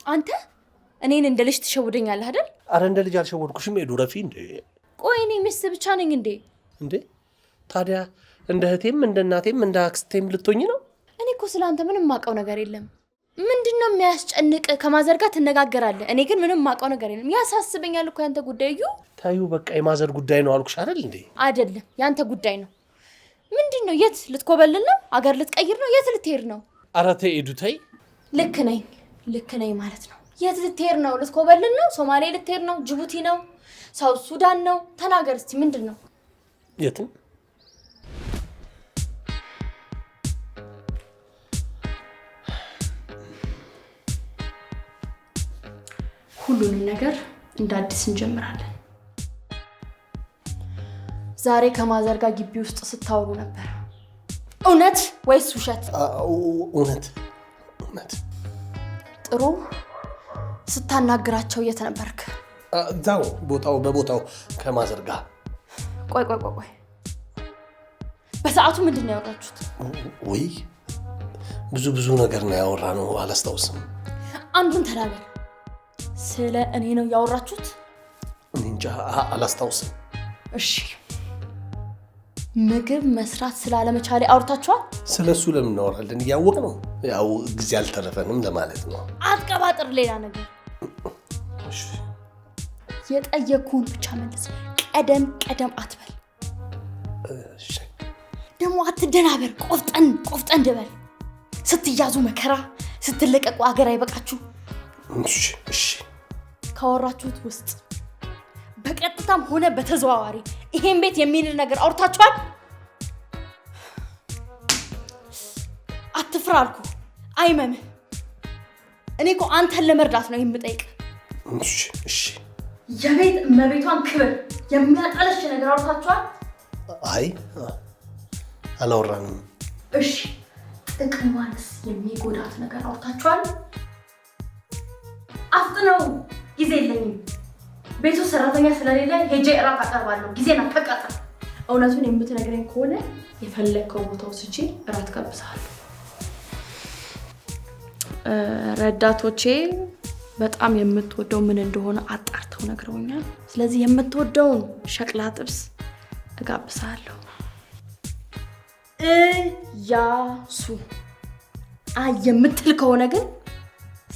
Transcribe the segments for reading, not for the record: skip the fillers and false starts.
አንተ እኔን እንደ ልጅ ትሸውደኛለህ አይደል? አረ እንደ ልጅ አልሸወድኩሽም። ሄዱ ረፊ እንዴ። ቆይ እኔ ሚስት ብቻ ነኝ እንዴ? እንዴ ታዲያ እንደ እህቴም እንደ እናቴም እንደ አክስቴም ልትሆኚ ነው? እኔ እኮ ስላንተ ምንም ማቀው ነገር የለም። ምንድነው የሚያስጨንቅ? ከማዘርጋ ትነጋገራለህ። እኔ ግን ምንም ማቀው ነገር የለም። ያሳስበኛል እኮ ያንተ ጉዳይ እዩ። ታዩ በቃ የማዘር ጉዳይ ነው አልኩሽ አይደል እንዴ? አይደለም ያንተ ጉዳይ ነው። ምንድነው? የት ልትኮበልል ነው? አገር ልትቀይር ነው? የት ልትሄድ ነው? አረ ተይ ሄዱ ተይ። ልክ ነኝ ማለት ነው። የት ልትሄድ ነው? ልትኮበልል ነው? ሶማሌ ልትሄድ ነው? ጅቡቲ ነው? ሳውት ሱዳን ነው? ተናገር እስቲ ምንድነው? የትም ሁሉንም ነገር እንደ አዲስ እንጀምራለን። ዛሬ ከማዘር ጋር ግቢ ውስጥ ስታወሩ ነበር። እውነት ወይስ ውሸት? እውነት። ጥሩ። ስታናግራቸው የት ነበርክ? እዛው በቦታው ከማዘር ጋር። ቆይ በሰዓቱ ምንድን ነው ያወራችሁት? ወይ ብዙ ነገር ነው ያወራነው። አላስታውስም። አንዱን ተናገር። ስለ እኔ ነው ያወራችሁት? እኔ እንጃ አላስታውስም። እሺ ምግብ መስራት ስላለመቻሌ አውርታችኋል? ስለሱ ለምን እናወራለን? እያወቅ ነው። ያው ጊዜ አልተረፈንም ለማለት ነው። አትቀባጥር ሌላ ነገር። እሺ የጠየኩህን ብቻ መልስ። ቀደም አትበል። እሺ ደግሞ አትደናበር። ቆፍጠን ድበል። ስትያዙ መከራ፣ ስትለቀቁ አገር አይበቃችሁ። እሺ ካወራችሁት ውስጥ በቀጥታም ሆነ በተዘዋዋሪ ይሄን ቤት የሚል ነገር አውርታችኋል? አትፍራ አልኩ። አይመምህ። እኔ እኮ አንተን ለመርዳት ነው የምጠይቅ። እሺ የቤት እመቤቷን ክብር የሚያጠለሽ ነገር አውርታችኋል? አይ አላወራንም። እሺ ጥቅሟንስ የሚጎዳት ነገር አውርታችኋል? አፍጥነው፣ ጊዜ የለኝም። ቤቱ ሰራተኛ ስለሌለ ሄጄ እራት አቀርባለሁ። ጊዜና ተቀጣ። እውነቱን የምትነግረኝ ከሆነ የፈለግከው ቦታ ወስጄ እራት ጋብዝሃለሁ። ረዳቶቼ በጣም የምትወደው ምን እንደሆነ አጣርተው ነግረውኛል። ስለዚህ የምትወደውን ሸክላ ጥብስ እጋብዝሃለሁ። እያሱ የምትል ከሆነ ግን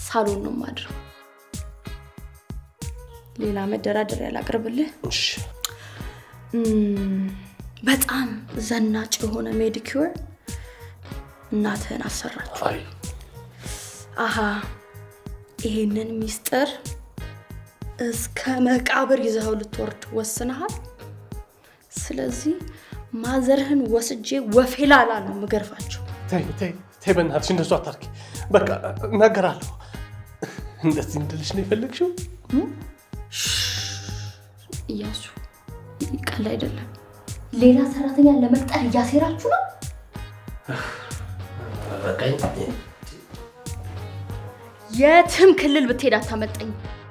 ሳሎን ነው የማድረው። ሌላ መደራደሪያ ላቅርብልህ? እሺ በጣም ዘናጭ የሆነ ሜዲኪዩር እናትህን አሰራችሁ። ይሄንን ሚስጥር እስከ መቃብር ይዘኸው ልትወርድ ወስነሃል። ስለዚህ ማዘርህን ወስጄ ወፌላላ ነው የምገርፋቸው። ተይ በእናትሽ እንደሱ አታርጊ። በቃ እናገራለሁ። እንደዚህ እንድልሽ ነው የፈለግሽው? እያሱ ቀልድ አይደለም። ሌላ ሰራተኛ ለመቅጠር እያሴራችሁ ነው። የትም ክልል ብትሄድ አታመጣኝ።